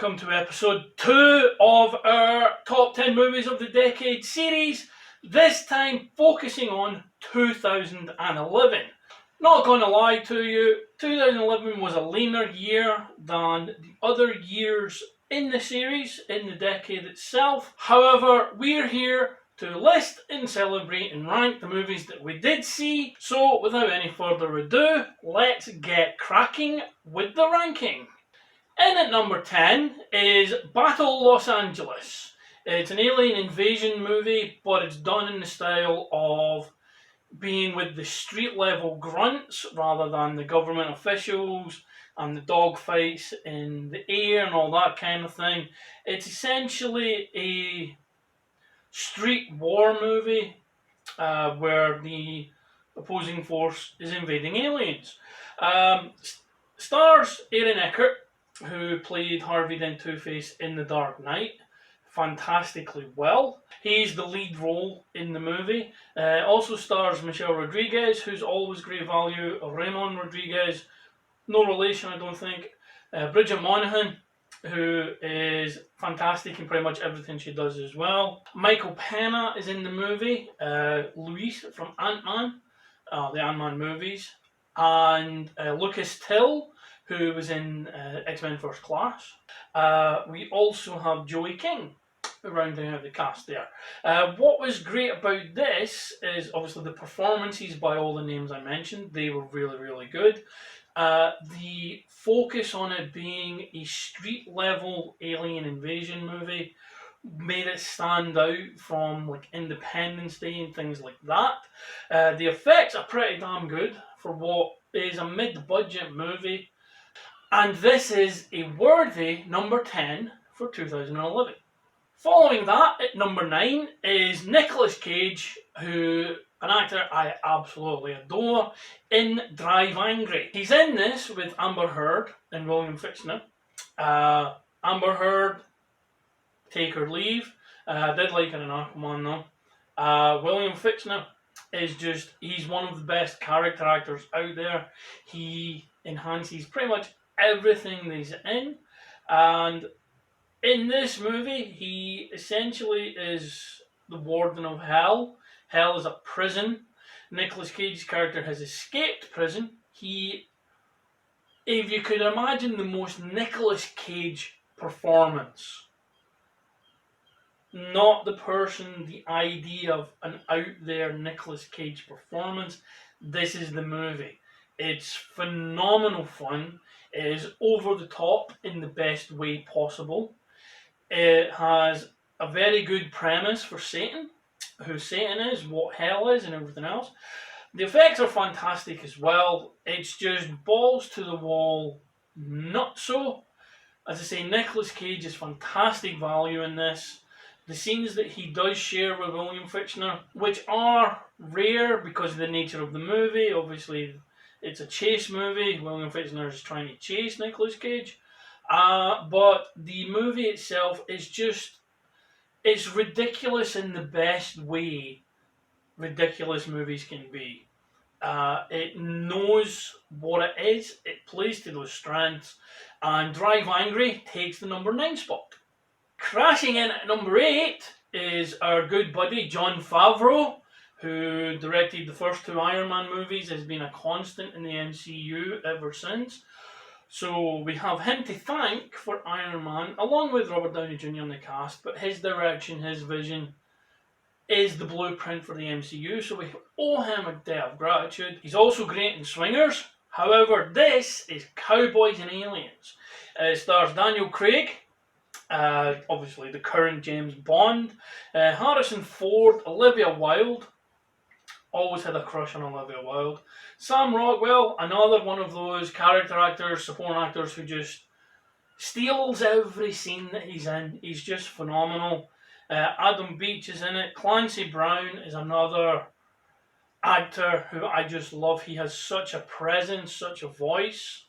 welcome to episode 2 of our Top 10 Movies of the Decade series, this time focusing on 2011. Not gonna lie to you, 2011 was a leaner year than the other years in the series, in the decade itself. However, we're here to list and celebrate and rank the movies that we did see. So without any further ado, let's get cracking with the ranking. In at number 10 is Battle Los Angeles. It's an alien invasion movie, but it's done in the style of being with the street level grunts rather than the government officials and the dogfights in the air and all that kind of thing. It's essentially a street war movie where the opposing force is invading aliens. Stars Aaron Eckhart, who played Harvey Dent Two-Face in The Dark Knight, fantastically well. He's the lead role in the movie. Also stars Michelle Rodriguez, who's always great value. Ramon Rodriguez, no relation I don't think. Bridget Moynahan, who is fantastic in pretty much everything she does as well. Michael Pena is in the movie. Luis from Ant-Man, the Ant-Man movies. And Lucas Till, who was in X-Men First Class. We also have Joey King rounding out the cast there. What was great about this is obviously the performances by all the names I mentioned. They were really, really good. The focus on it being a street level alien invasion movie made it stand out from like Independence Day and things like that. The effects are pretty damn good for what is a mid-budget movie. And this is a worthy number 10 for 2011. Following that, at number 9 is Nicolas Cage, an actor I absolutely adore, in Drive Angry. He's in this with Amber Heard and William Fichtner. Amber Heard, take her leave. Did like her in Aquaman though. William Fichtner is he's one of the best character actors out there. He enhances pretty much everything that he's in, and in this movie he essentially is the warden of hell. Hell is a prison. Nicolas Cage's character has escaped prison. If you could imagine the most Nicolas Cage performance, not the person, the idea of an out there Nicolas Cage performance, this is the movie. It's phenomenal fun. It is over the top in the best way possible. It has a very good premise for Satan, who Satan is, what hell is, and everything else. The effects are fantastic as well. It's just balls to the wall, not so. As I say, Nicolas Cage is fantastic value in this. The scenes that he does share with William Fichtner, which are rare because of the nature of the movie, obviously it's a chase movie. William Fichtner is trying to chase Nicolas Cage. But the movie itself is it's ridiculous in the best way ridiculous movies can be. It knows what it is. It plays to those strengths. And Drive Angry takes the number 9 spot. Crashing in at number 8 is our good buddy Jon Favreau, who directed the first 2 Iron Man movies, has been a constant in the MCU ever since. So we have him to thank for Iron Man, along with Robert Downey Jr. in the cast, but his direction, his vision is the blueprint for the MCU, so we owe him a debt of gratitude. He's also great in Swingers. However, this is Cowboys and Aliens. It stars Daniel Craig, obviously the current James Bond, Harrison Ford, Olivia Wilde. Always had a crush on Olivia Wilde. Sam Rockwell, another one of those character actors, support actors who just steals every scene that he's in. He's just phenomenal. Adam Beach is in it. Clancy Brown is another actor who I just love. He has such a presence, such a voice.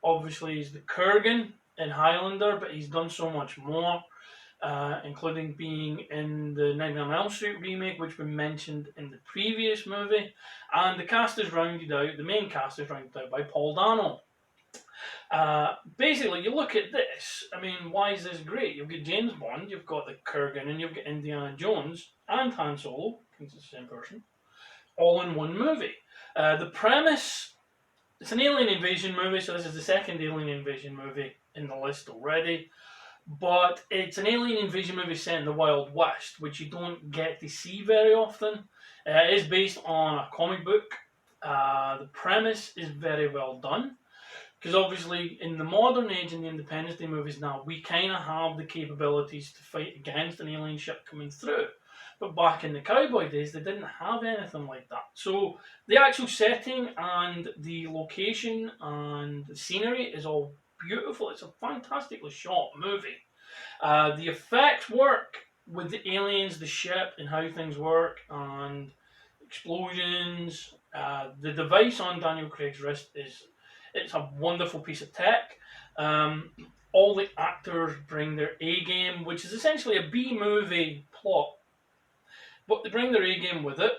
Obviously he's the Kurgan in Highlander, but he's done so much more. Including being in the Nightmare on Elm Street remake, which we mentioned in the previous movie. And the cast is rounded out, the main cast is rounded out by Paul Dano. Basically, you look at this. I mean, why is this great? You've got James Bond, you've got the Kurgan, and you've got Indiana Jones and Han Solo, because it's the same person, all in one movie. The premise, it's an alien invasion movie, so this is the second alien invasion movie in the list already. But it's an alien invasion movie set in the Wild West, which you don't get to see very often. It is based on a comic book. The premise is very well done. Because obviously, in the modern age, in the Independence Day movies now, we kind of have the capabilities to fight against an alien ship coming through. But back in the cowboy days, they didn't have anything like that. So the actual setting and the location and the scenery is all beautiful. It's a fantastically shot movie. The effects work with the aliens, the ship, and how things work, and explosions. The device on Daniel Craig's wrist is it's a wonderful piece of tech. All the actors bring their A game, which is essentially a B movie plot, but they bring their A game with it,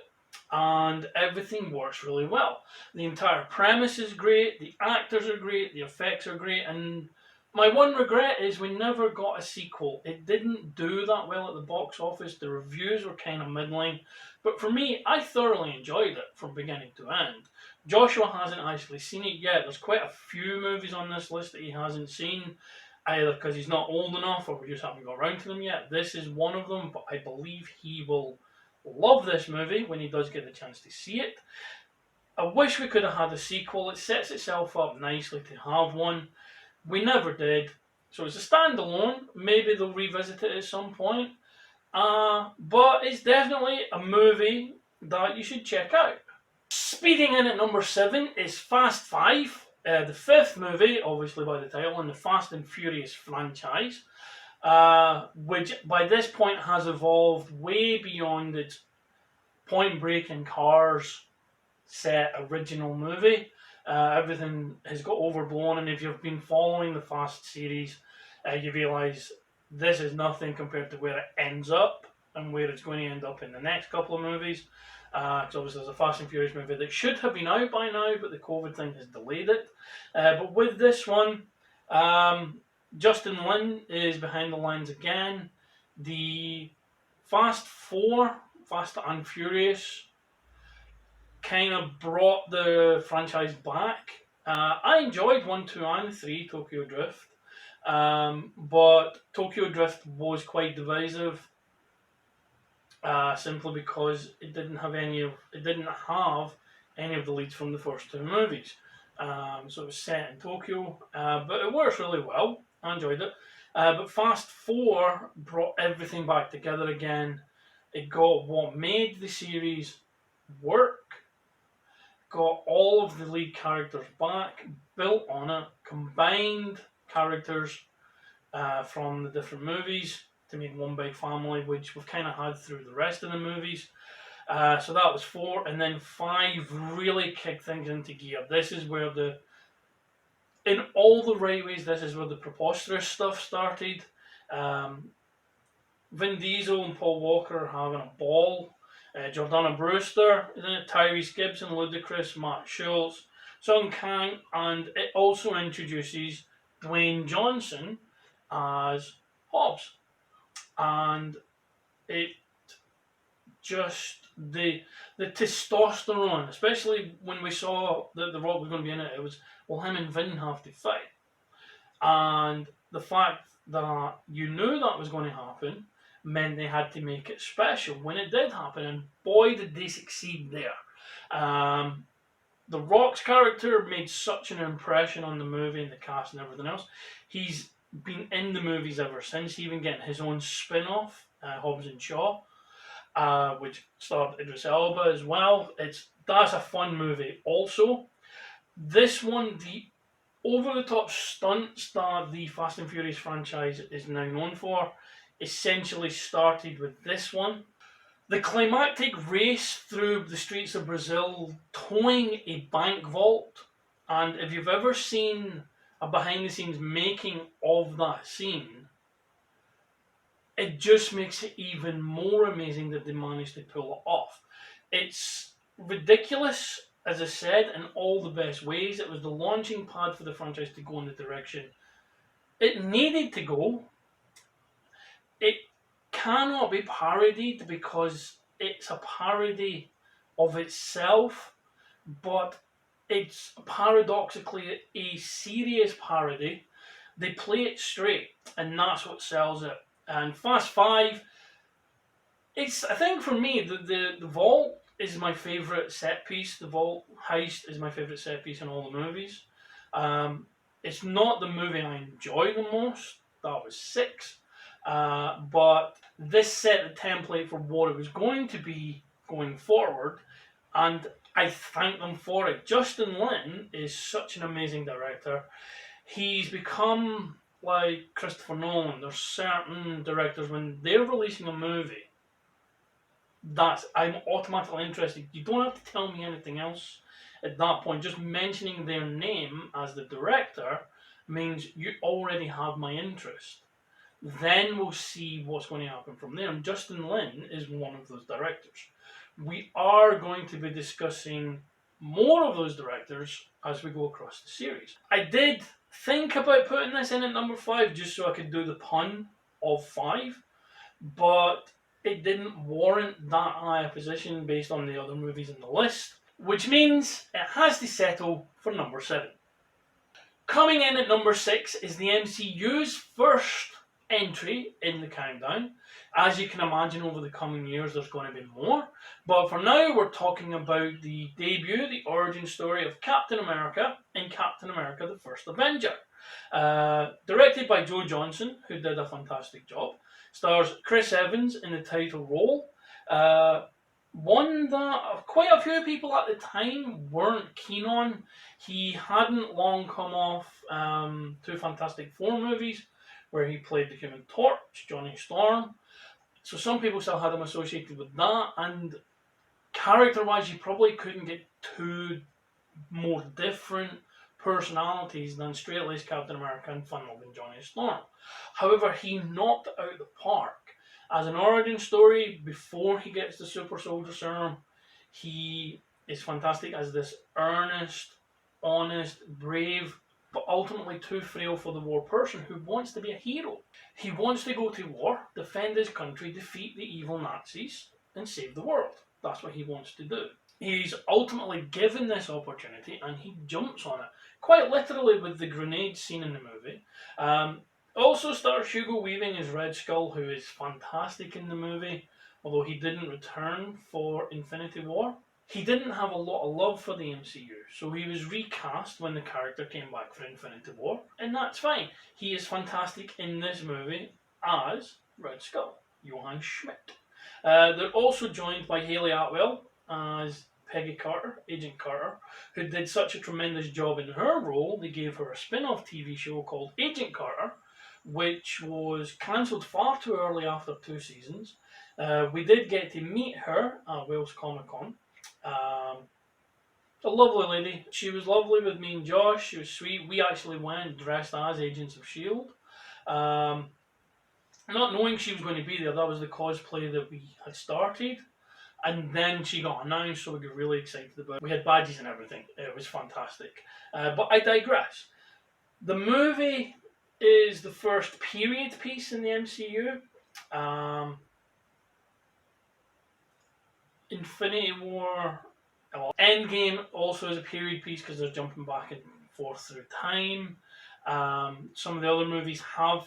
and everything works really well. The entire premise is great, the actors are great, the effects are great, and my one regret is we never got a sequel. It didn't do that well at the box office. The reviews were kind of middling. But for me, I thoroughly enjoyed it from beginning to end. Joshua hasn't actually seen it yet. There's quite a few movies on this list that he hasn't seen, either because he's not old enough or we just haven't got around to them yet. This is one of them, but I believe he will love this movie when he does get the chance to see it. I wish we could have had a sequel. It sets itself up nicely to have one. We never did. So it's a standalone. Maybe they'll revisit it at some point. But it's definitely a movie that you should check out. Speeding in at number 7 is Fast 5, the fifth movie, obviously by the title, in the Fast and Furious franchise, which by this point has evolved way beyond its Point Break in cars set original movie. Everything has got overblown, and if you've been following the Fast series, you realise this is nothing compared to where it ends up and where it's going to end up in the next couple of movies. Because obviously there's a Fast and Furious movie that should have been out by now, but the COVID thing has delayed it. But with this one, Justin Lin is behind the lines again. The Fast 4, Fast and Furious, kind of brought the franchise back. I enjoyed 1, 2, and 3, Tokyo Drift. But Tokyo Drift was quite divisive, simply because it didn't have any of the leads from the first two movies. So it was set in Tokyo, but it works really well. I enjoyed it. But Fast 4 brought everything back together again. It got what made the series work, got all of the lead characters back, built on it, combined characters from the different movies to make one big family, which we've kind of had through the rest of the movies. So that was 4, and then 5 really kicked things into gear. This is where in all the right ways, this is where the preposterous stuff started. Vin Diesel and Paul Walker having a ball. Jordana Brewster, Tyrese Gibson, Ludacris, Matt Schultz, Sung Kang, and it also introduces Dwayne Johnson as Hobbs. And it just, the testosterone, especially when we saw that The Rock was going to be in it, it was, well, him and Vin have to fight. And the fact that you knew that was going to happen meant they had to make it special when it did happen, and boy did they succeed there. The Rock's character made such an impression on the movie and the cast and everything else. He's been in the movies ever since, even getting his own spin-off, Hobbs and Shaw, which starred Idris Elba as well. That's a fun movie. Also, this one, the over-the-top stunts that the Fast and Furious franchise is now known for, essentially started with this one. The climactic race through the streets of Brazil, towing a bank vault, and if you've ever seen a behind-the-scenes making of that scene, it just makes it even more amazing that they managed to pull it off. It's ridiculous as I said, in all the best ways. It was the launching pad for the franchise to go in the direction it needed to go. It cannot be parodied because it's a parody of itself, but it's paradoxically a serious parody. They play it straight, and that's what sells it. And Fast Five, I think for me, the vault is my favourite set piece. The vault heist is my favourite set piece in all the movies. It's not the movie I enjoy the most. That was 6. But this set the template for what it was going to be going forward, and I thank them for it. Justin Lin is such an amazing director. He's become like Christopher Nolan. There's certain directors, when they're releasing a movie, I'm automatically interested. You don't have to tell me anything else at that point. Just mentioning their name as the director means you already have my interest. Then we'll see what's going to happen from there. And Justin Lin is one of those directors. We are going to be discussing more of those directors as we go across the series. I did think about putting this in at number 5 just so I could do the pun of 5, but it didn't warrant that high a position based on the other movies in the list, which means it has to settle for number 7. Coming in at number 6 is the MCU's first entry in the countdown. As you can imagine, over the coming years there's going to be more, but for now we're talking about the debut, the origin story of Captain America in Captain America the First Avenger. Directed by Joe Johnston, who did a fantastic job. Stars Chris Evans in the title role. One that quite a few people at the time weren't keen on. He hadn't long come off 2 Fantastic Four movies where he played the Human Torch, Johnny Storm. So some people still had him associated with that, and character-wise you probably couldn't get 2 more different personalities than straight-laced Captain America and fun-loving Johnny Storm. However, he knocked it out of the park. As an origin story, before he gets the super soldier serum, he is fantastic as this earnest, honest, brave, but ultimately too frail for the war person who wants to be a hero. He wants to go to war, defend his country, defeat the evil Nazis, and save the world. That's what he wants to do. He's ultimately given this opportunity and he jumps on it, quite literally with the grenade scene in the movie. Also stars Hugo Weaving as Red Skull, who is fantastic in the movie, although he didn't return for Infinity War. He didn't have a lot of love for the MCU, so he was recast when the character came back for Infinity War, and that's fine. He is fantastic in this movie as Red Skull, Johann Schmidt. They're also joined by Hayley Atwell as Peggy Carter, Agent Carter, who did such a tremendous job in her role, they gave her a spin-off TV show called Agent Carter, which was cancelled far too early after 2 seasons. We did get to meet her at Wales Comic Con. A lovely lady. She was lovely with me and Josh. She was sweet. We actually went dressed as Agents of S.H.I.E.L.D. Not knowing she was going to be there, that was the cosplay that we had started. And then she got announced, so we got really excited about it. We had badges and everything. It was fantastic. But I digress. The movie is the first period piece in the MCU. Infinity War, Endgame also is a period piece because they're jumping back and forth through time. Some of the other movies have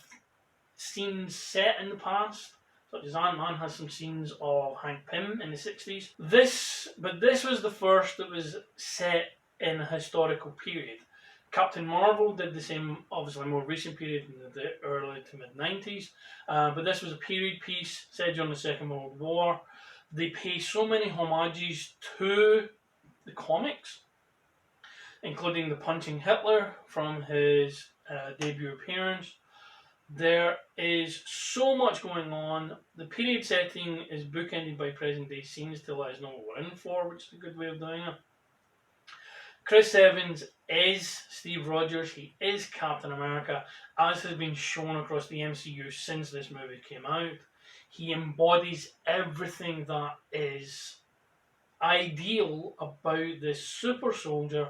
scenes set in the past, such as Ant-Man has some scenes of Hank Pym in the 60s. This was the first that was set in a historical period. Captain Marvel did the same, obviously more recent period in the early to mid-90s, but this was a period piece set during the Second World War. They pay so many homages to the comics, including the punching Hitler from his debut appearance. There is so much going on. The period setting is bookended by present day scenes to let us know what we're in for, which is a good way of doing it. Chris Evans is Steve Rogers. He is Captain America, as has been shown across the MCU since this movie came out. He embodies everything that is ideal about this super soldier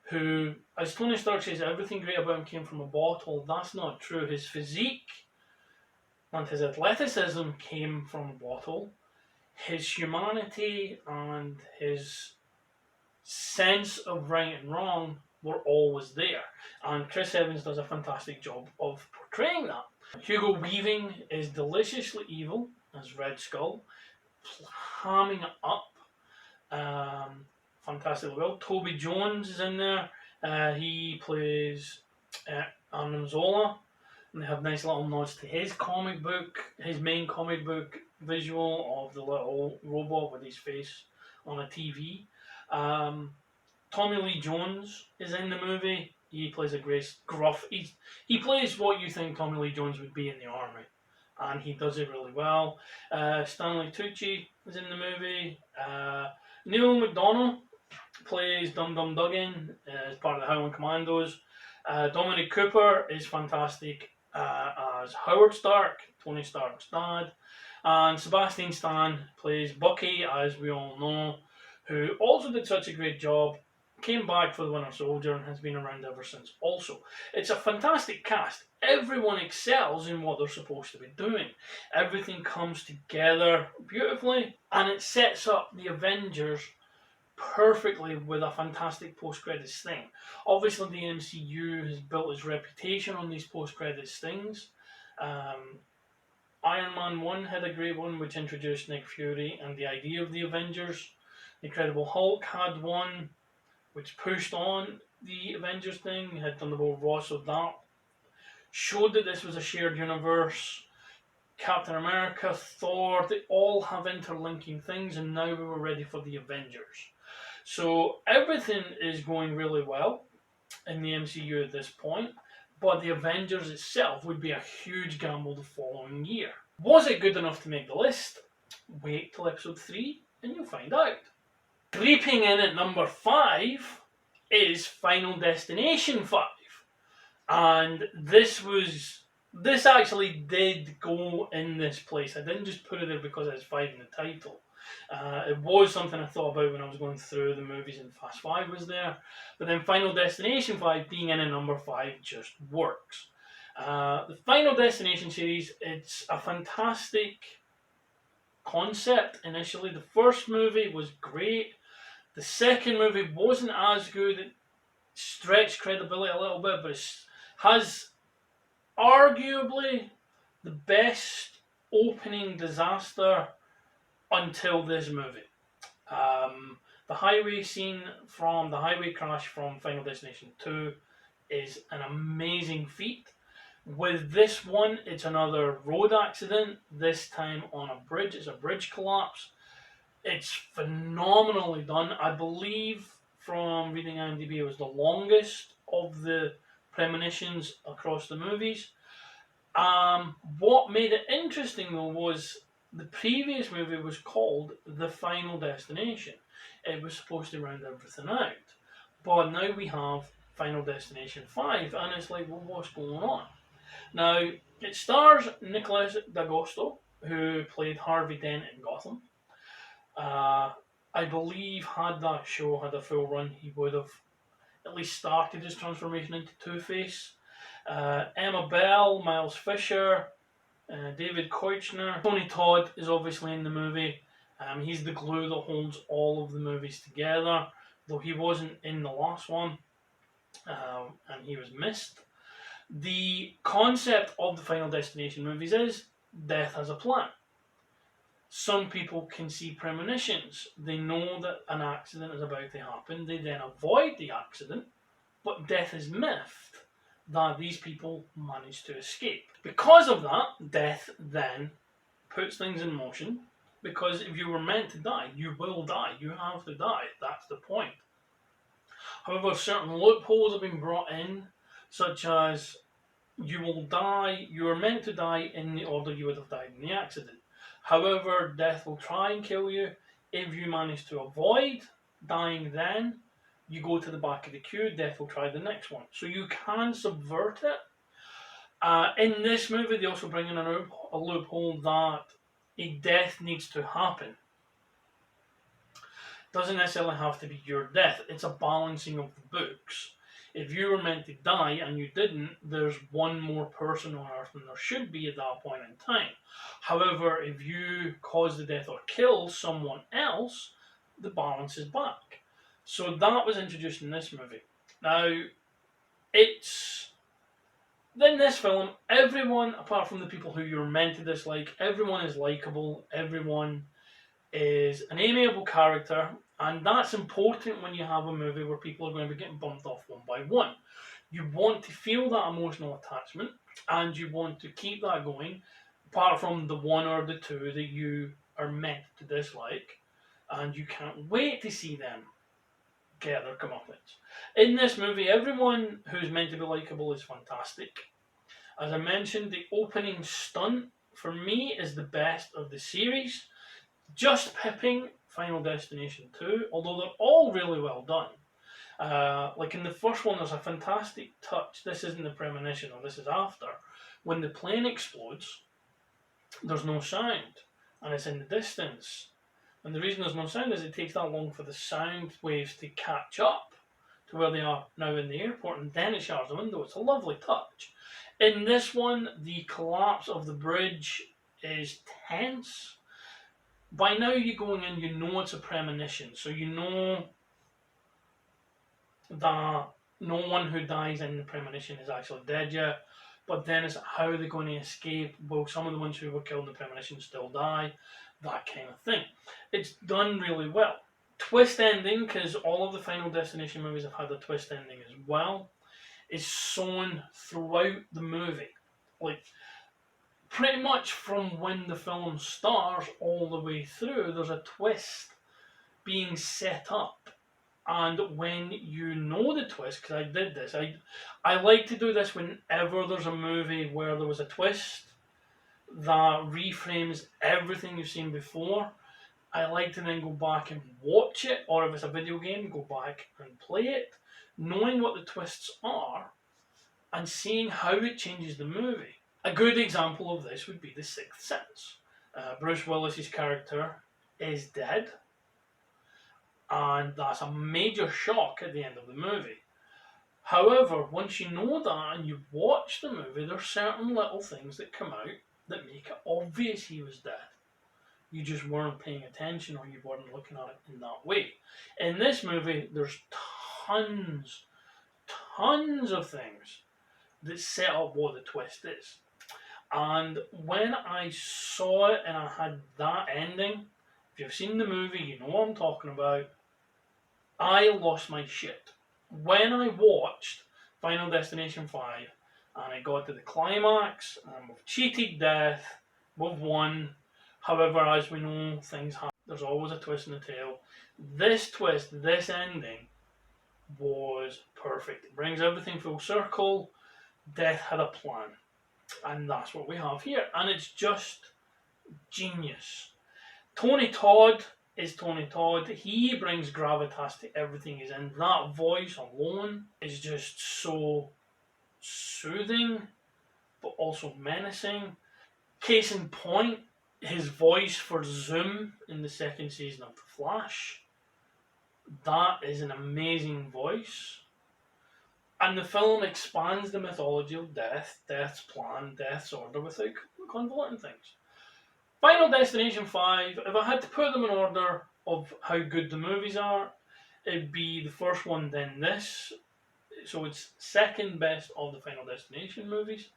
who, as Tony Stark says, everything great about him came from a bottle. That's not true. His physique and his athleticism came from a bottle. His humanity and his sense of right and wrong were always there. And Chris Evans does a fantastic job of portraying that. Hugo Weaving is deliciously evil as Red Skull, hamming it up fantastically well. Toby Jones is in there. He plays Arnim Zola. And they have nice little nods to his comic book, his main comic book visual of the little robot with his face on a TV. Tommy Lee Jones is in the movie. He plays a great gruff. He plays what you think Tommy Lee Jones would be in the army, and he does it really well. Stanley Tucci is in the movie. Neil McDonough plays Dum Dum Dugan as part of the Howling Commandos. Dominic Cooper is fantastic as Howard Stark, Tony Stark's dad. And Sebastian Stan plays Bucky, as we all know, who also did such a great job, came back for the Winter Soldier and has been around ever since also. It's a fantastic cast. Everyone excels in what they're supposed to be doing. Everything comes together beautifully, and it sets up the Avengers perfectly with a fantastic post-credits thing. Obviously, the MCU has built its reputation on these post-credits things. Iron Man 1 had a great one, which introduced Nick Fury and the idea of the Avengers. The Incredible Hulk had one, which pushed on the Avengers thing. We had Thunderbolt Ross, so that showed that this was a shared universe. Captain America, Thor, they all have interlinking things, and now we were ready for the Avengers. So everything is going really well in the MCU at this point, but the Avengers itself would be a huge gamble the following year. Was it good enough to make the list? Wait till episode 3 and you'll find out. Creeping in at number 5 is Final Destination 5. And this actually did go in this place. I didn't just put it there because it has 5 in the title. It was something I thought about when I was going through the movies, and Fast 5 was there. But then Final Destination 5 being in at number 5 just works. The Final Destination series, it's a fantastic concept initially. The first movie was great. The second movie wasn't as good. It stretched credibility a little bit, but it has arguably the best opening disaster until this movie. The highway scene from the highway crash from Final Destination 2 is an amazing feat. With this one, it's another road accident, this time on a bridge. It's a bridge collapse. It's phenomenally done. I believe from reading IMDb it was the longest of the premonitions across the movies. What made it interesting though was the previous movie was called The Final Destination. It was supposed to round everything out. But now we have Final Destination 5, and it's like, well, what's going on? Now, it stars Nicholas D'Agosto, who played Harvey Dent in Gotham. I believe had that show had a full run, he would have at least started his transformation into Two-Face. Emma Bell, Miles Fisher, David Koechner. Tony Todd is obviously in the movie. He's the glue that holds all of the movies together, though he wasn't in the last one, and he was missed. The concept of the Final Destination movies is death has a plan. Some people can see premonitions. They know that an accident is about to happen. They then avoid the accident, but death is miffed that these people manage to escape. Because of that, death then puts things in motion, because if you were meant to die, you will die. You have to die. That's the point. However, certain loopholes have been brought in, such as you will die, you are meant to die in the order you would have died in the accident. However, death will try and kill you. If you manage to avoid dying then, you go to the back of the queue, death will try the next one. So you can subvert it. In this movie, they also bring in a loophole that a death needs to happen. Doesn't necessarily have to be your death. It's a balancing of the books. If you were meant to die and you didn't, there's one more person on Earth than there should be at that point in time. However, if you cause the death or kill someone else, the balance is back. So that was introduced in this movie. Now, it's in this film, everyone, apart from the people who you're meant to dislike, everyone is likable, everyone is an amiable character, and that's important when you have a movie where people are going to be getting bumped off one by one. You want to feel that emotional attachment, and you want to keep that going, apart from the one or the two that you are meant to dislike, and you can't wait to see them get their comeuppance. In this movie, everyone who's meant to be likable is fantastic. As I mentioned, the opening stunt for me is the best of the series, just pipping Final Destination 2, although they're all really well done. Like in the first one, there's a fantastic touch. This isn't the premonition, or this is after. When the plane explodes, there's no sound, and it's in the distance. And the reason there's no sound is it takes that long for the sound waves to catch up to where they are now in the airport, and then it shatters the window. It's a lovely touch. In this one, the collapse of the bridge is tense. By now you're going in, you know it's a premonition, so you know that no one who dies in the premonition is actually dead yet, but then it's how they're going to escape. Will some of the ones who were killed in the premonition still die? That kind of thing. It's done really well. Twist ending, because all of the Final Destination movies have had a twist ending as well, is sewn throughout the movie. Like, pretty much from when the film starts all the way through, there's a twist being set up. And when you know the twist, because I did this, I like to do this whenever there's a movie where there was a twist that reframes everything you've seen before. I like to then go back and watch it, or if it's a video game, go back and play it, knowing what the twists are and seeing how it changes the movie. A good example of this would be The Sixth Sense. Bruce Willis's character is dead, and that's a major shock at the end of the movie. However, once you know that and you watch the movie, there are certain little things that come out that make it obvious he was dead. You just weren't paying attention, or you weren't looking at it in that way. In this movie, there's tons of things that set up what the twist is. And when I saw it and I had that ending, if you've seen the movie, you know what I'm talking about, I lost my shit. When I watched Final Destination 5 and I got to the climax, and we've cheated death, we've won. However, as we know, things happen. There's always a twist in the tale. This twist, this ending, was perfect. It brings everything full circle. Death had a plan. And that's what we have here. And it's just genius. Tony Todd is Tony Todd. He brings gravitas to everything he's in. That voice alone is just so soothing, but also menacing. Case in point, his voice for Zoom in the second season of The Flash. That is an amazing voice. And the film expands the mythology of death, death's plan, death's order, without convoluting things. Final Destination 5, if I had to put them in order of how good the movies are, it'd be the first one, then this. So it's second best of the Final Destination movies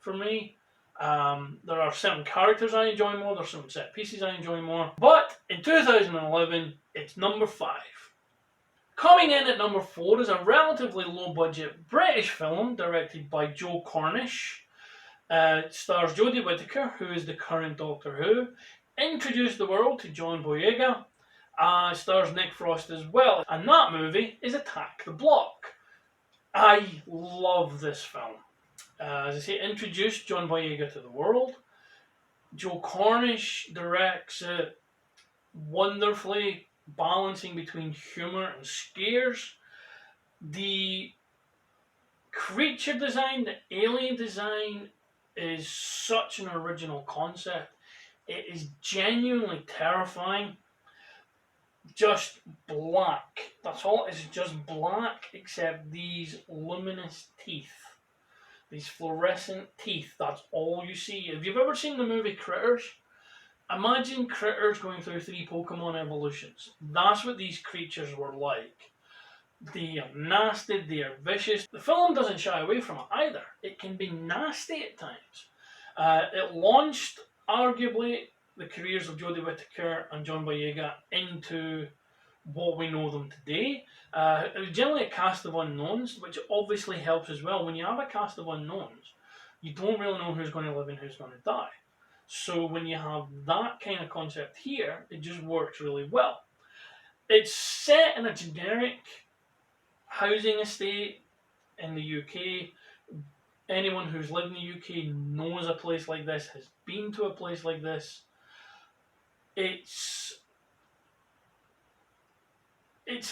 for me. There are certain characters I enjoy more, there's some set pieces I enjoy more. But in 2011, it's number 5. Coming in at number 4 is a relatively low-budget British film directed by Joe Cornish. It stars Jodie Whittaker, who is the current Doctor Who. Introduced the world to John Boyega. Stars Nick Frost as well. And that movie is Attack the Block. I love this film. As I say, introduced John Boyega to the world. Joe Cornish directs it wonderfully, balancing between humour and scares. The creature design, the alien design is such an original concept. It is genuinely terrifying. just black. That's all it is, just black, except these luminous teeth. These fluorescent teeth, that's all you see. If you've ever seen the movie Critters, imagine Critters going through 3 Pokemon evolutions. That's what these creatures were like. They are nasty, they are vicious. The film doesn't shy away from it either. It can be nasty at times. It launched, arguably, the careers of Jodie Whittaker and John Boyega into what we know them today. It was generally a cast of unknowns, which obviously helps as well. When you have a cast of unknowns, you don't really know who's going to live and who's going to die. So when you have that kind of concept here, it just works really well. It's set in a generic housing estate in the UK. Anyone who's lived in the UK knows a place like this, has been to a place like this. It's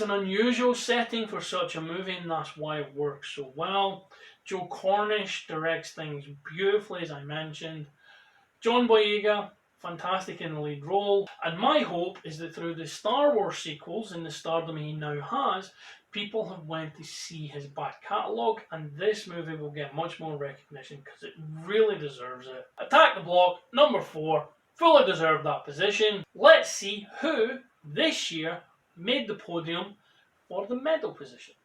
an unusual setting for such a movie, and that's why it works so well. Joe Cornish directs things beautifully, as I mentioned. John Boyega, fantastic in the lead role. And my hope is that through the Star Wars sequels and the stardom he now has, people have went to see his back catalogue, and this movie will get much more recognition because it really deserves it. Attack the Block, number 4, fully deserved that position. Let's see who this year made the podium for the medal positions.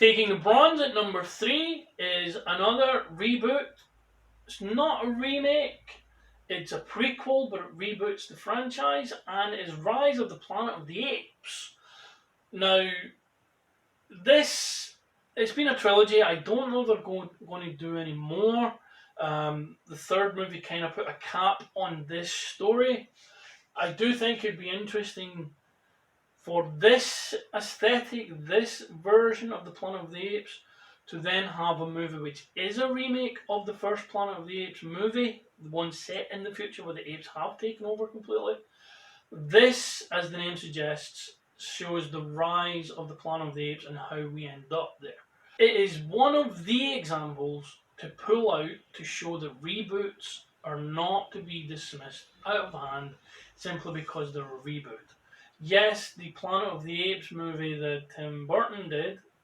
Taking the bronze at number 3 is another reboot. It's not a remake, it's a prequel, but it reboots the franchise, and is Rise of the Planet of the Apes. Now, it's been a trilogy. I don't know if they're going to do any more. The third movie kind of put a cap on this story. I do think it'd be interesting for this aesthetic, this version of the Planet of the Apes, to then have a movie which is a remake of the first Planet of the Apes movie, the one set in the future where the apes have taken over completely. This, as the name suggests, shows the rise of the Planet of the Apes and how we end up there. It is one of the examples to pull out to show that reboots are not to be dismissed out of hand simply because they're a reboot. Yes, the Planet of the Apes movie that Tim Burton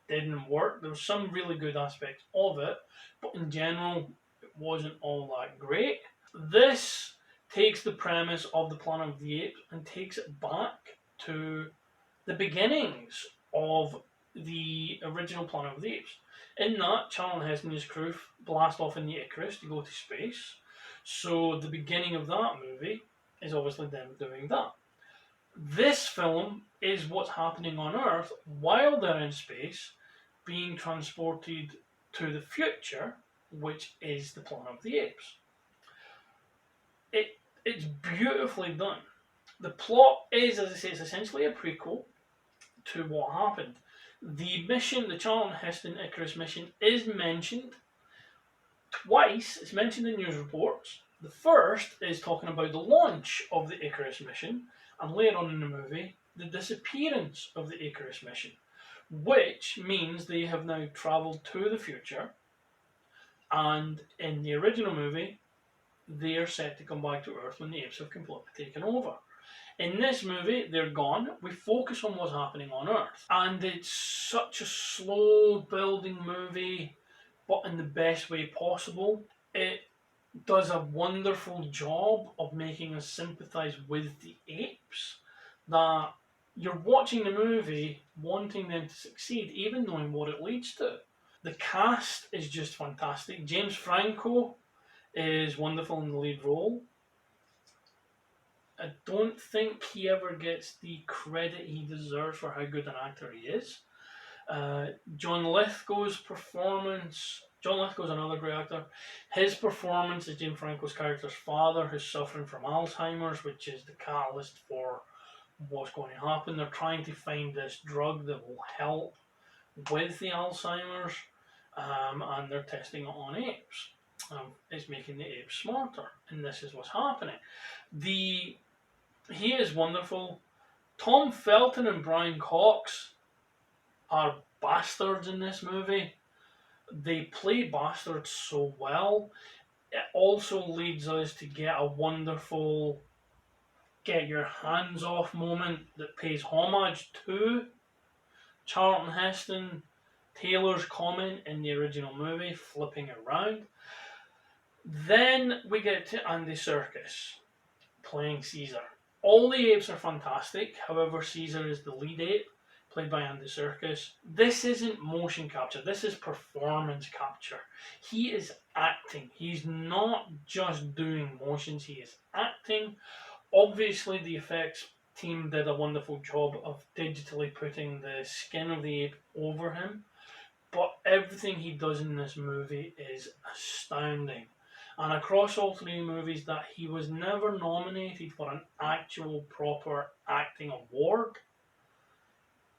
didn't work. There were some really good aspects of it, but in general, it wasn't all that great. This takes the premise of the Planet of the Apes and takes it back to the beginnings of the original Planet of the Apes. In that, Charlton Heston and his crew blast off in the Icarus to go to space. So the beginning of that movie is obviously them doing that. This film is what's happening on Earth while they're in space, being transported to the future, which is the Planet of the Apes. It's beautifully done. The plot is, as I say, it's essentially a prequel to what happened. The mission, the Charlton Heston Icarus mission, is mentioned twice. It's mentioned in news reports. The first is talking about the launch of the Icarus mission, and later on in the movie, the disappearance of the Icarus mission, which means they have now travelled to the future, and in the original movie, they are set to come back to Earth when the apes have completely taken over. In this movie, they're gone. We focus on what's happening on Earth. And it's such a slow building movie, but in the best way possible. It does a wonderful job of making us sympathise with the apes, that you're watching the movie wanting them to succeed, even knowing what it leads to. The cast is just fantastic. James Franco is wonderful in the lead role. I don't think he ever gets the credit he deserves for how good an actor he is. John Lithgow's performance. John Lithgow's another great actor. His performance as James Franco's character's father, who's suffering from Alzheimer's, which is the catalyst for what's going to happen. They're trying to find this drug that will help with the Alzheimer's, and they're testing it on apes. It's making the apes smarter, and this is what's happening. He is wonderful. Tom Felton and Brian Cox are bastards in this movie. They play bastards so well. It also leads us to get a wonderful get your hands off moment that pays homage to Charlton Heston, Taylor's comment in the original movie, flipping around. Then we get to Andy Serkis playing Caesar. All the apes are fantastic, however, Caesar is the lead ape, played by Andy Serkis. This isn't motion capture, this is performance capture. He is acting, he's not just doing motions, he is acting. Obviously, the effects team did a wonderful job of digitally putting the skin of the ape over him, but everything he does in this movie is astounding. And across all three movies, that he was never nominated for an actual proper acting award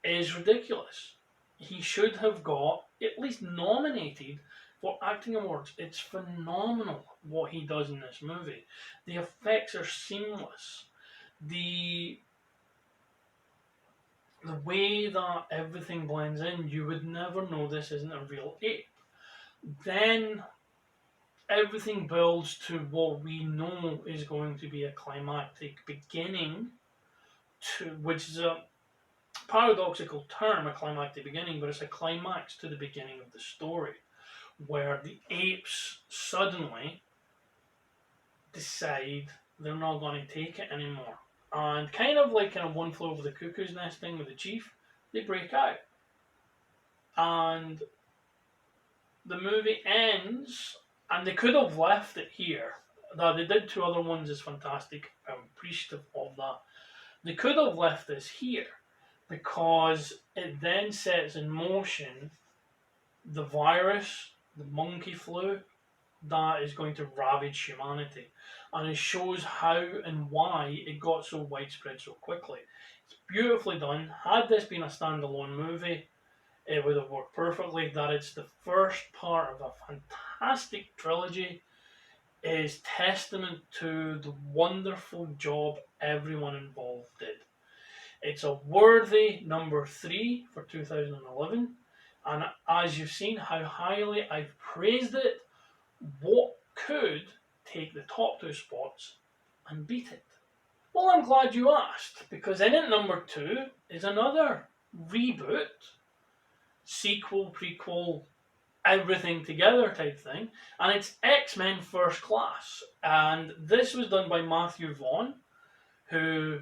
is ridiculous. He should have got at least nominated for acting awards. It's phenomenal what he does in this movie. The effects are seamless. The way that everything blends in, you would never know this isn't a real ape. Then everything builds to what we know is going to be a climactic beginning, to which is a paradoxical term, a climactic beginning, but it's a climax to the beginning of the story, where the apes suddenly decide they're not going to take it anymore. And kind of like in a One Flew Over the Cuckoo's Nest thing with the chief, they break out. And the movie ends, and they could have left it here. That they did two other ones is fantastic. I'm appreciative of that. They could have left this here, because it then sets in motion the virus, the monkey flu, that is going to ravage humanity. And it shows how and why it got so widespread so quickly. It's beautifully done. Had this been a standalone movie, it would have worked perfectly. That it's the first part of a fantastic trilogy is testament to the wonderful job everyone involved did. It's a worthy number 3 for 2011, and as you've seen how highly I've praised it, what could take the top 2 spots and beat it? Well, I'm glad you asked, because in at number 2 is another reboot, sequel, prequel, everything together type thing, and it's X-Men First Class. And this was done by Matthew Vaughn, who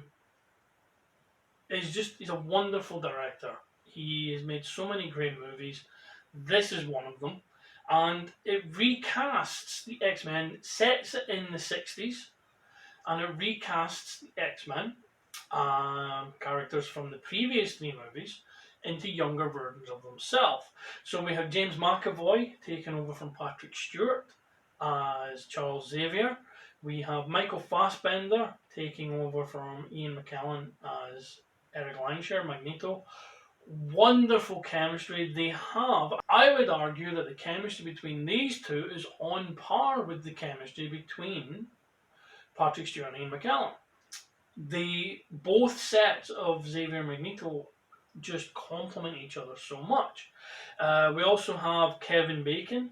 he's a wonderful director. He has made so many great movies. This is one of them. And it recasts the X-Men, sets it in the 60s, and it recasts the X-Men, characters from the previous 3 movies, into younger versions of themselves. So we have James McAvoy taking over from Patrick Stewart as Charles Xavier. We have Michael Fassbender taking over from Ian McKellen as Eric Langshire, Magneto. Wonderful chemistry they have. I would argue that the chemistry between these two is on par with the chemistry between Patrick Stewart and Ian McKellen. Both sets of Xavier and Magneto just complement each other so much. We also have Kevin Bacon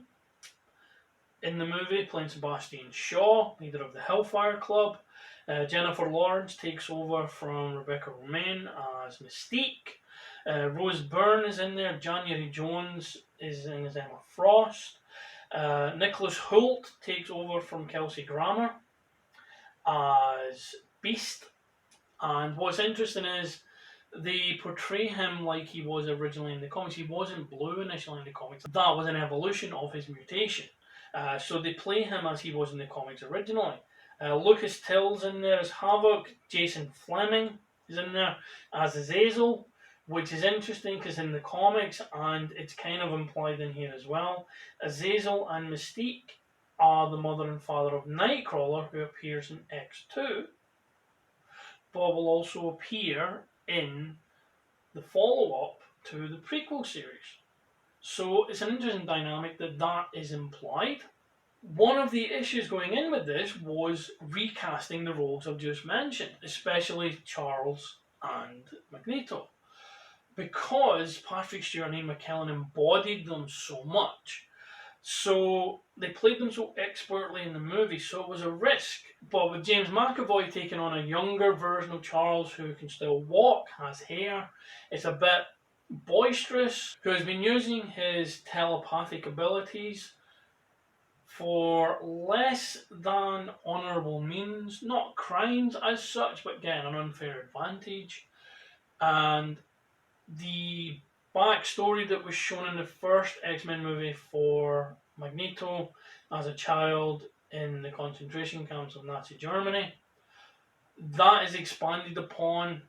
in the movie playing Sebastian Shaw, leader of the Hellfire Club. Jennifer Lawrence takes over from Rebecca Romijn as Mystique. Rose Byrne is in there. January Jones is in as Emma Frost. Nicholas Hoult takes over from Kelsey Grammer as Beast. And what's interesting is they portray him like he was originally in the comics. He wasn't blue initially in the comics. That was an evolution of his mutation. So they play him as he was in the comics originally. Lucas Till's in there as Havoc. Jason Fleming is in there as Azazel, which is interesting because in the comics, and it's kind of implied in here as well, Azazel and Mystique are the mother and father of Nightcrawler, who appears in X2, but will also appear in the follow-up to the prequel series. So it's an interesting dynamic that is implied. One of the issues going in with this was recasting the roles I've just mentioned, especially Charles and Magneto, because Patrick Stewart and Ian McKellen embodied them so much. So they played them so expertly in the movie, so it was a risk. But with James McAvoy taking on a younger version of Charles who can still walk, has hair, it's a bit boisterous, who has been using his telepathic abilities for less than honourable means, not crimes as such, but getting an unfair advantage. And the backstory that was shown in the first X-Men movie for Magneto as a child in the concentration camps of Nazi Germany, that is expanded upon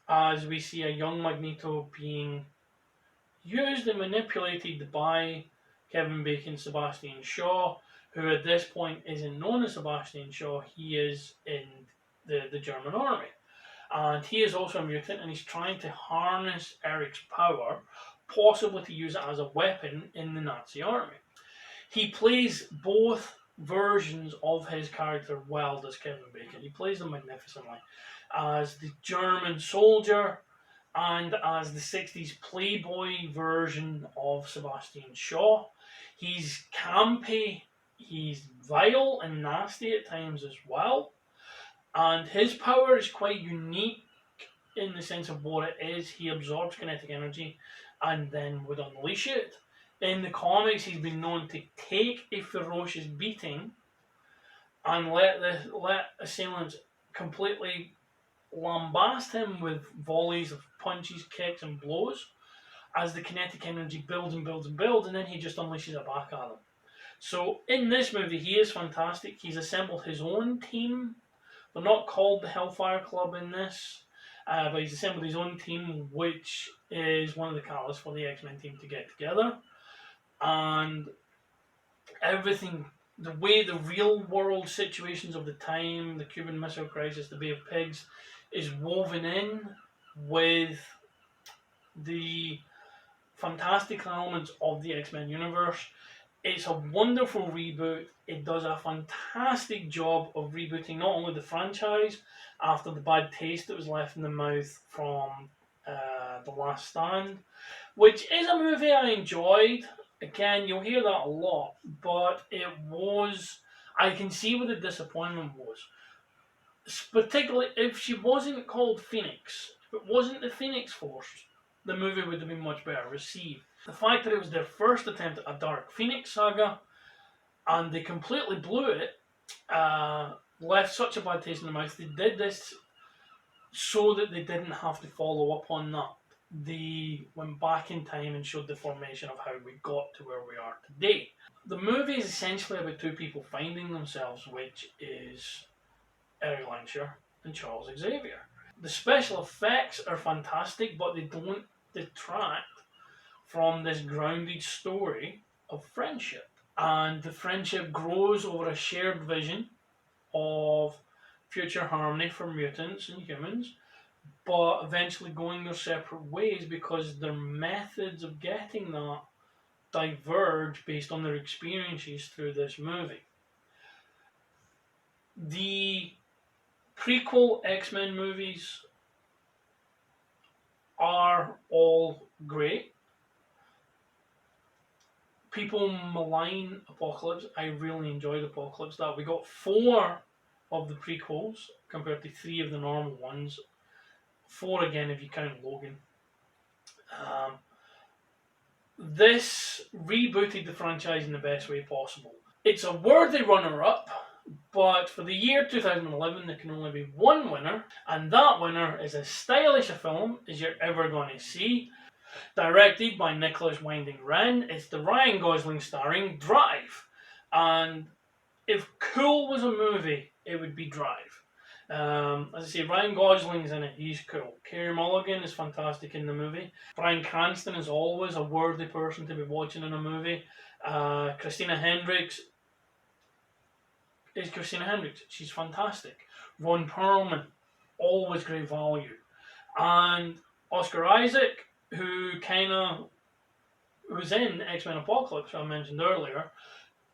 as we see a young Magneto being used and manipulated by Kevin Bacon's Sebastian Shaw, who at this point isn't known as Sebastian Shaw, he is in the German army. And he is also a mutant, and he's trying to harness Eric's power, possibly to use it as a weapon in the Nazi army. He plays both versions of his character well, does Kevin Bacon. He plays them magnificently. As the German soldier and as the 60s playboy version of Sebastian Shaw. He's campy, he's vile and nasty at times as well. And his power is quite unique in the sense of what it is. He absorbs kinetic energy and then would unleash it. In the comics, he's been known to take a ferocious beating and let assailants completely lambast him with volleys of punches, kicks, and blows as the kinetic energy builds and builds and builds, and then he just unleashes it back at them. So in this movie, he is fantastic. He's assembled his own team. They're not called the Hellfire Club in this, but he's assembled his own team, which is one of the catalysts for the X-Men team to get together. And everything, the way the real world situations of the time, the Cuban Missile Crisis, the Bay of Pigs, is woven in with the fantastic elements of the X-Men universe. It's a wonderful reboot. It does a fantastic job of rebooting not only the franchise after the bad taste that was left in the mouth from The Last Stand, which is a movie I enjoyed. Again, you'll hear that a lot, but it was... I can see what the disappointment was. Particularly if she wasn't called Phoenix, if it wasn't the Phoenix Force, the movie would have been much better received. The fact that it was their first attempt at a Dark Phoenix saga, and they completely blew it, left such a bad taste in the mouth. They did this so that they didn't have to follow up on that. They went back in time and showed the formation of how we got to where we are today. The movie is essentially about two people finding themselves, which is Eric Lancashire and Charles Xavier. The special effects are fantastic, but they don't detract from this grounded story of friendship. And the friendship grows over a shared vision of future harmony for mutants and humans, but eventually going their separate ways because their methods of getting that diverge based on their experiences through this movie. The prequel X-Men movies are all great. People malign Apocalypse. I really enjoyed Apocalypse. That we got 4 of the prequels compared to 3 of the normal ones. 4 again if you count Logan. This rebooted the franchise in the best way possible. It's a worthy runner-up, but for the year 2011 there can only be one winner, and that winner is as stylish a film as you're ever going to see. Directed by Nicholas Winding Refn, it's the Ryan Gosling starring Drive. And if Cool was a movie, it would be Drive. As I say, Ryan Gosling's in it, he's cool. Carey Mulligan is fantastic in the movie. Bryan Cranston is always a worthy person to be watching in a movie. Christina Hendricks is Christina Hendricks. She's fantastic. Ron Perlman, always great value. And Oscar Isaac, who was in X-Men Apocalypse, I mentioned earlier,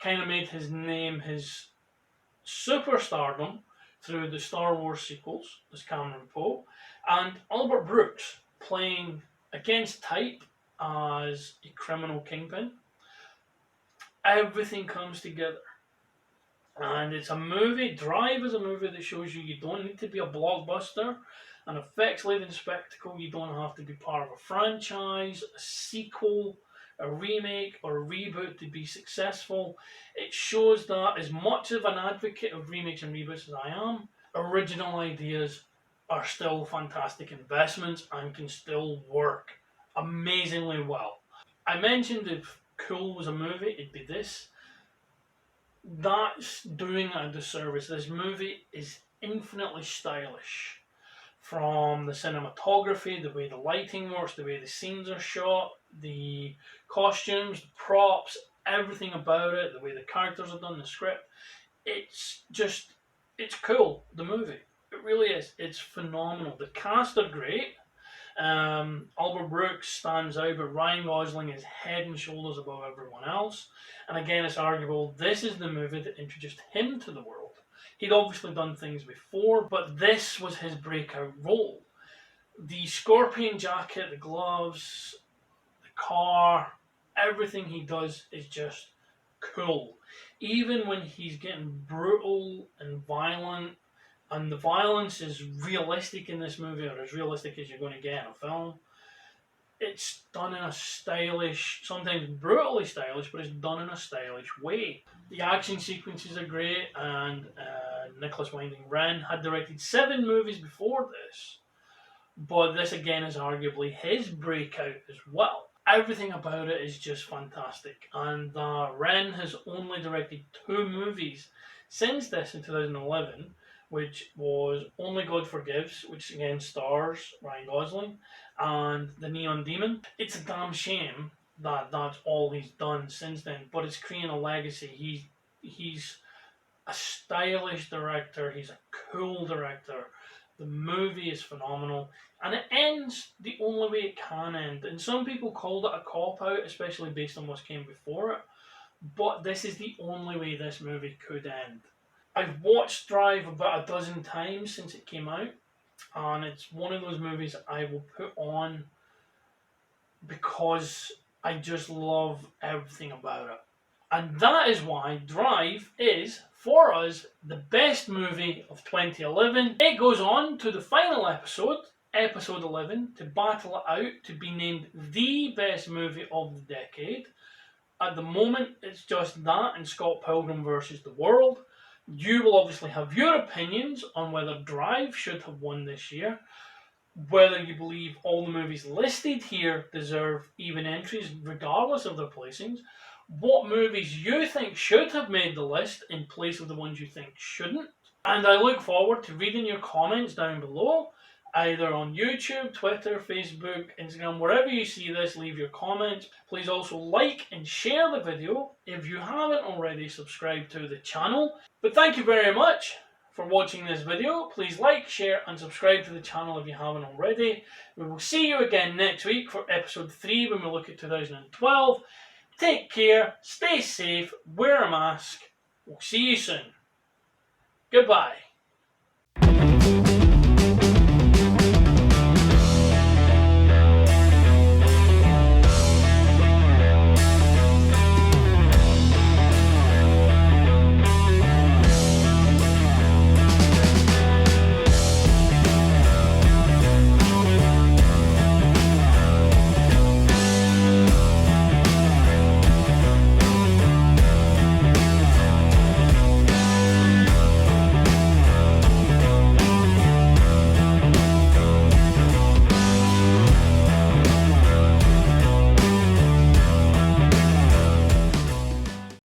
kind of made his name his superstardom through the Star Wars sequels as Cameron Poe, and Albert Brooks playing against type as a criminal kingpin. everything comes together. And it's a movie, Drive is a movie that shows you don't need to be a blockbuster, an effects-laden spectacle. You don't have to be part of a franchise, a sequel, a remake, or a reboot to be successful. It shows that as much of an advocate of remakes and reboots as I am, original ideas are still fantastic investments and can still work amazingly well. I mentioned if Cool was a movie, it'd be this. That's doing it a disservice. This movie is infinitely stylish. From the cinematography, the way the lighting works, the way the scenes are shot, the costumes, the props, everything about it, the way the characters are done, the script. It's just, it's cool, the movie. It really is. It's phenomenal. The cast are great. Albert Brooks stands out, but Ryan Gosling is head and shoulders above everyone else. And again, it's arguable this is the movie that introduced him to the world. He'd obviously done things before, but this was his breakout role. The scorpion jacket, the gloves, the car, everything he does is just cool. Even when he's getting brutal and violent, and the violence is realistic in this movie, or as realistic as you're going to get in a film. It's done in a stylish, sometimes brutally stylish, but it's done in a stylish way. The action sequences are great, and Nicholas Winding Refn had directed 7 movies before this, but this again is arguably his breakout as well. Everything about it is just fantastic, and Refn has only directed 2 movies since this in 2011, which was Only God Forgives, which again stars Ryan Gosling, and The Neon Demon. It's a damn shame that that's all he's done since then, but it's creating a legacy. He's a stylish director, he's a cool director. The movie is phenomenal, and it ends the only way it can end. And some people called it a cop-out, especially based on what came before it, but this is the only way this movie could end. I've watched Drive about a dozen times since it came out, and it's one of those movies I will put on because I just love everything about it. And that is why Drive is, for us, the best movie of 2011. It goes on to the final episode, episode 11, to battle it out to be named the best movie of the decade. At the moment, it's just that and Scott Pilgrim vs. the World. You will obviously have your opinions on whether Drive should have won this year, whether you believe all the movies listed here deserve even entries regardless of their placings, what movies you think should have made the list in place of the ones you think shouldn't. And I look forward to reading your comments down below, either on YouTube, Twitter, Facebook, Instagram, wherever you see this, leave your comments. Please also like and share the video if you haven't already subscribed to the channel. But thank you very much for watching this video. Please like, share and subscribe to the channel if you haven't already. We will see you again next week for episode 3 when we look at 2012. Take care, stay safe, wear a mask. We'll see you soon. Goodbye.